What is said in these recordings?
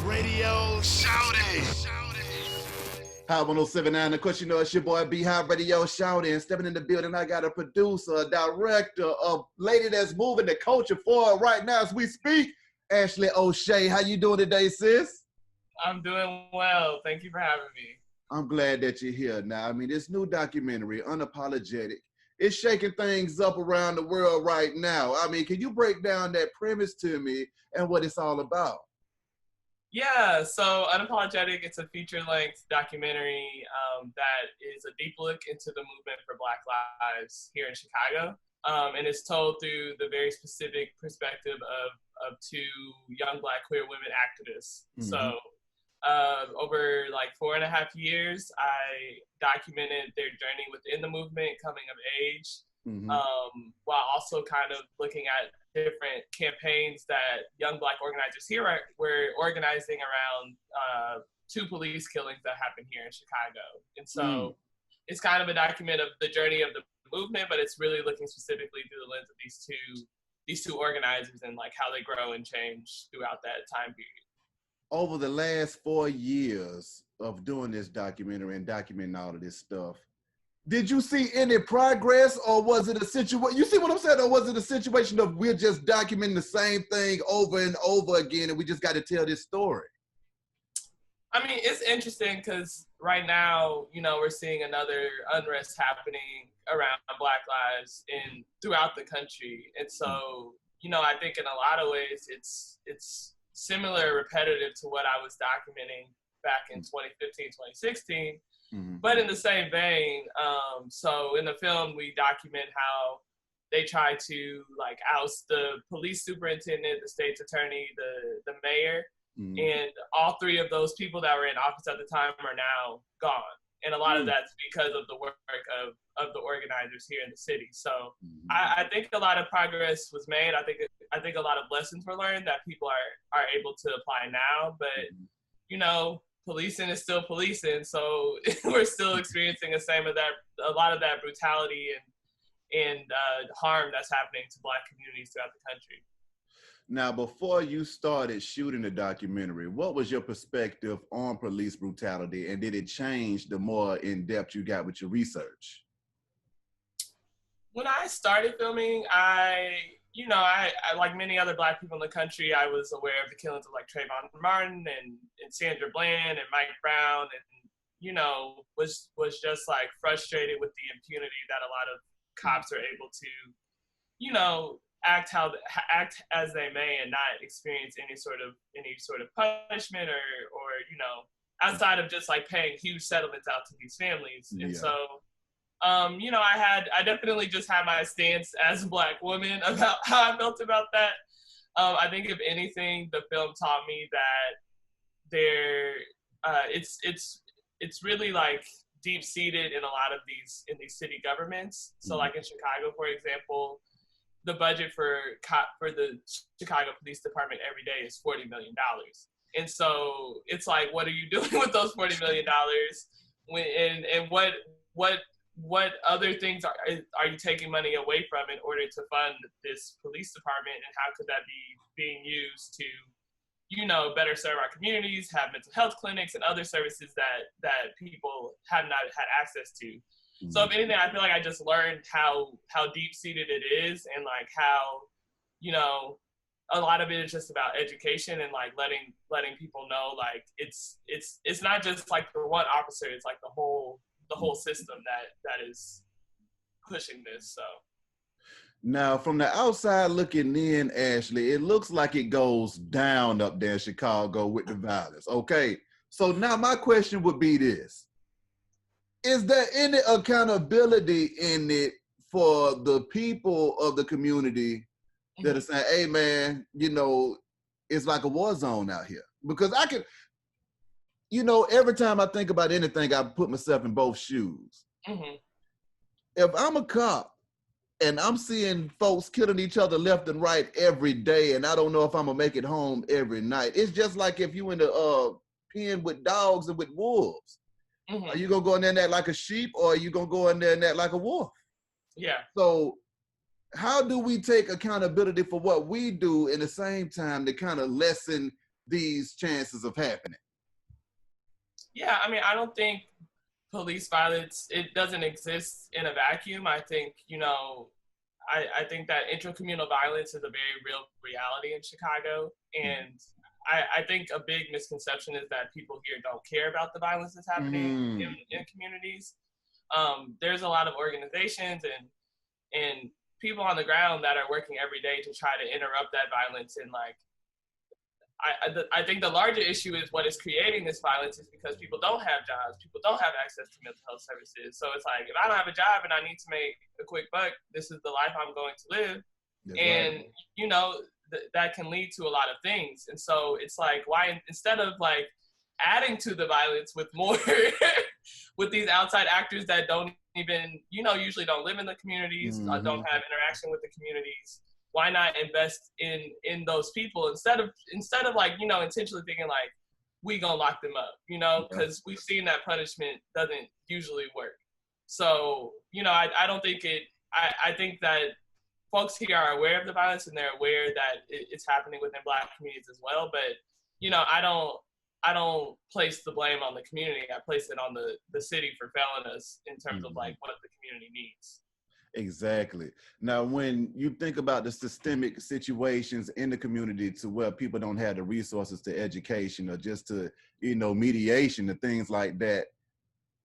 Radio Shouting. Hi, 1079. Of course, you know it's your boy B High Radio Shouting. Stepping in the building, I got a producer, a director, a lady that's moving the culture forward right now as we speak. Ashley O'Shea, how you doing today, sis? I'm doing well. Thank you for having me. I'm glad that you're here now. I mean, this new documentary, Unapologetic, it's shaking things up around the world right now. I mean, can you break down that premise to me and what it's all about? Yeah, so Unapologetic, it's a feature-length documentary that is a deep look into the movement for Black lives here in Chicago. And it's told through the very specific perspective of two young Black queer women activists. Mm-hmm. So over like 4.5 years, I documented their journey within the movement, coming of age, mm-hmm. While also kind of looking at different campaigns that young Black organizers here were organizing around two police killings that happened here in Chicago. And so it's kind of a document of the journey of the movement, but it's really looking specifically through the lens of these two organizers and like how they grow and change throughout that time period. Over the last 4 years of doing this documentary and documenting all of this stuff, did you see any progress, or was it a situation, you see what I'm saying, or was it a situation of we're just documenting the same thing over and over again and we just got to tell this story? I mean, it's interesting because right now, you know, we're seeing another unrest happening around Black lives throughout the country. And so, you know, I think in a lot of ways it's similar, repetitive to what I was documenting back in 2015, 2016. Mm-hmm. But in the same vein, so in the film, we document how they try to like oust the police superintendent, the state's attorney, the mayor, mm-hmm. and all three of those people that were in office at the time are now gone. And a lot of that's because of the work of the organizers here in the city. So mm-hmm. I think a lot of progress was made. I think a lot of lessons were learned that people are able to apply now. But, mm-hmm. you know, policing is still policing. So we're still experiencing a lot of that brutality and harm that's happening to Black communities throughout the country. Now, before you started shooting the documentary, what was your perspective on police brutality, and did it change the more in-depth you got with your research? When I started filming, I like many other Black people in the country, I was aware of the killings of like Trayvon Martin and Sandra Bland and Mike Brown, and, you know, was just like frustrated with the impunity that a lot of cops are able to, you know, act as they may and not experience any sort of punishment or you know, outside of just like paying huge settlements out to these families. Yeah. And so you know, I definitely just had my stance as a Black woman about how I felt about that. I think if anything, the film taught me that it's really like deep seated in a lot of these city governments. So like in Chicago, for example, the budget for the Chicago Police Department every day is $40 million. And so it's like, what are you doing with those $40 million? And what other things are you taking money away from in order to fund this police department? And how could that be being used to, you know, better serve our communities, have mental health clinics and other services that people have not had access to? So if anything, I feel like I just learned how deep-seated it is, and like how, you know, a lot of it is just about education and like letting people know like it's not just like the one officer, it's like the whole system that is pushing this. So now, from the outside looking in, Ashley, it looks like it goes down up there in Chicago with the violence. Okay, so now my question would be this. Is there any accountability in it for the people of the community that are saying, hey man, you know, it's like a war zone out here? Because I can, you know, every time I think about anything, I put myself in both shoes. Mm-hmm. If I'm a cop and I'm seeing folks killing each other left and right every day, and I don't know if I'm gonna make it home every night, it's just like if you in a pen with dogs and with wolves. Mm-hmm. Are you gonna go in there and act like a sheep, or are you gonna go in there and act like a wolf? Yeah. So how do we take accountability for what we do in the same time to kind of lessen these chances of happening? Yeah, I mean, I don't think police violence, it doesn't exist in a vacuum. I think, I think that intracommunal violence is a very real reality in Chicago. And I think a big misconception is that people here don't care about the violence that's happening in communities. There's a lot of organizations and people on the ground that are working every day to try to interrupt that violence. And like, I think the larger issue is what is creating this violence is because people don't have jobs, people don't have access to mental health services. So it's like, if I don't have a job and I need to make a quick buck, this is the life I'm going to live. That's and right. that can lead to a lot of things. And so it's like, why, instead of like adding to the violence with more with these outside actors that don't even, usually don't live in the communities, don't have interaction with the communities, why not invest in those people instead of like, intentionally thinking like, we gonna lock them up, because we've seen that punishment doesn't usually work. So, I don't think I think that folks here are aware of the violence and they're aware that it's happening within Black communities as well. But, I don't place the blame on the community. I place it on the city for failing us in terms of like what the community needs. Exactly. Now, when you think about the systemic situations in the community to where people don't have the resources to education or just to, mediation and things like that,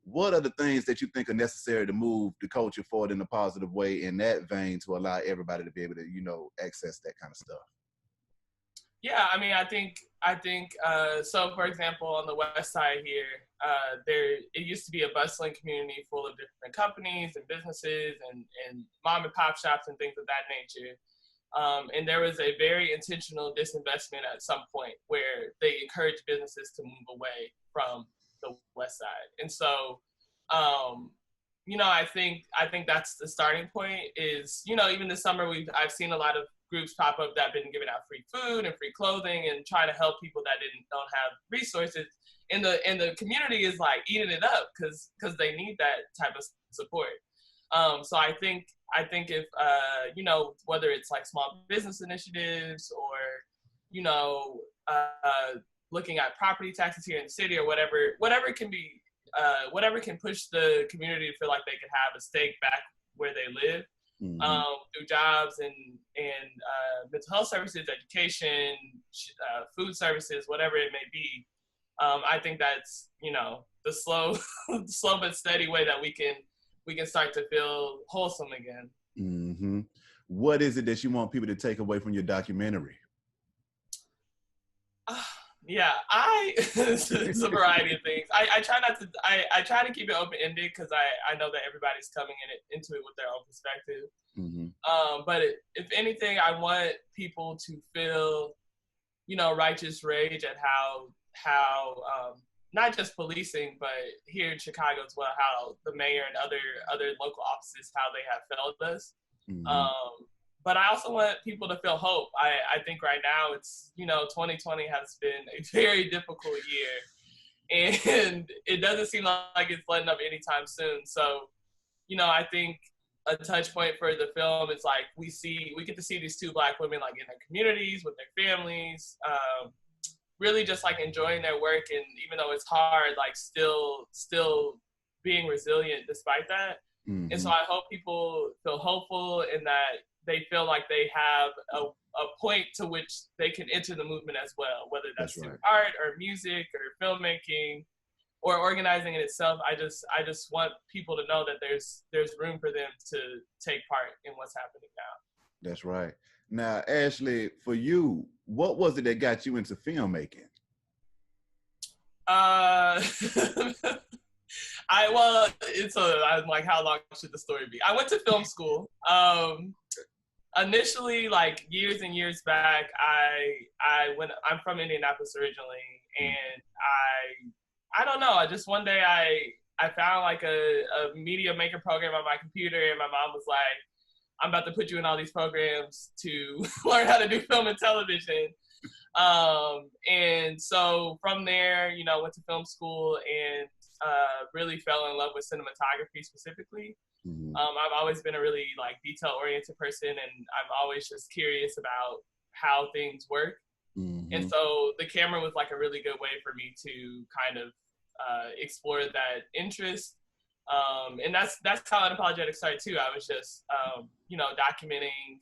what are the things that you think are necessary to move the culture forward in a positive way in that vein to allow everybody to be able to, access that kind of stuff? Yeah, I mean, I think so for example, on the west side here, it used to be a bustling community full of different companies and businesses and mom and pop shops and things of that nature. And there was a very intentional disinvestment at some point where they encouraged businesses to move away from the west side. And so, I think that's the starting point is, even this summer I've seen a lot of groups pop up that have been giving out free food and free clothing and trying to help people that don't have resources. And the community is like eating it up because they need that type of support. So I think if whether it's like small business initiatives or looking at property taxes here in the city or whatever can be whatever can push the community to feel like they can have a stake back where they live. Through jobs and mental health services, education, food services, whatever it may be. I think that's the slow but steady way that we can start to feel wholesome again. What is it that you want people to take away from your documentary? Yeah, it's a variety of things. I try not to. I try to keep it open ended because I know that everybody's coming into it with their own perspective. But if anything, I want people to feel, righteous rage at how not just policing, but here in Chicago as well, how the mayor and other local offices, how they have failed us. But I also want people to feel hope. I think right now it's, 2020 has been a very difficult year and it doesn't seem like it's letting up anytime soon. So, I think a touch point for the film is like, we get to see these two Black women like in their communities with their families, really just like enjoying their work. And even though it's hard, like still being resilient despite that. And so I hope people feel hopeful in that they feel like they have a point to which they can enter the movement as well, whether that's through art or music or filmmaking or organizing in itself. I just want people to know that there's room for them to take part in what's happening now. That's right. Now, Ashley, for you, what was it that got you into filmmaking? I'm like, how long should the story be? I went to film school. Initially, like years and years back, I'm from Indianapolis originally, and I don't know, just one day I found like a media maker program on my computer, and my mom was like, I'm about to put you in all these programs to learn how to do film and television. And so from there, went to film school and really fell in love with cinematography specifically. I've always been a really like detail-oriented person, and I'm always just curious about how things work. And so the camera was like a really good way for me to kind of explore that interest. And that's how Unapologetic started too. I was just, you know, documenting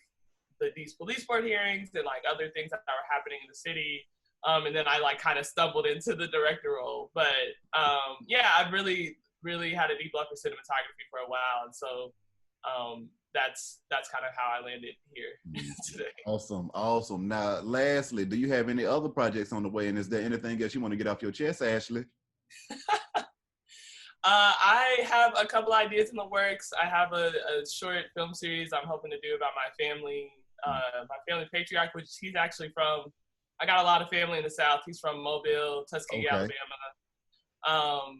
these police board hearings and like other things that were happening in the city. And then I like kind of stumbled into the director role. But yeah, I've really had a deep love for cinematography for a while. And so that's kind of how I landed here today. Awesome. Now, lastly, do you have any other projects on the way? And is there anything else you want to get off your chest, Ashley? I have a couple ideas in the works. I have a short film series I'm hoping to do about my family patriarch, which he's actually from. I got a lot of family in the South. He's from Mobile, Tuskegee, Alabama.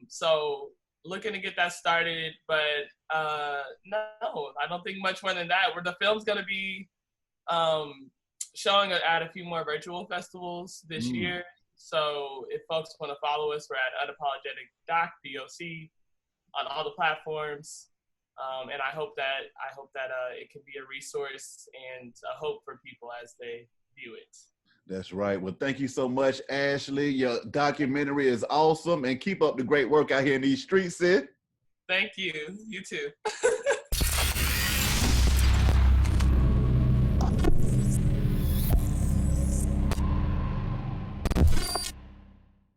So looking to get that started, but no, I don't think much more than that. Where the film's gonna be showing at a few more virtual festivals this year. So if folks want to follow us, we're at Unapologetic Doc, DOC, on all the platforms. And I hope that it can be a resource and a hope for people as they view it. That's right. Well, thank you so much, Ashley. Your documentary is awesome, and keep up the great work out here in these streets, Sid. Thank you. You too.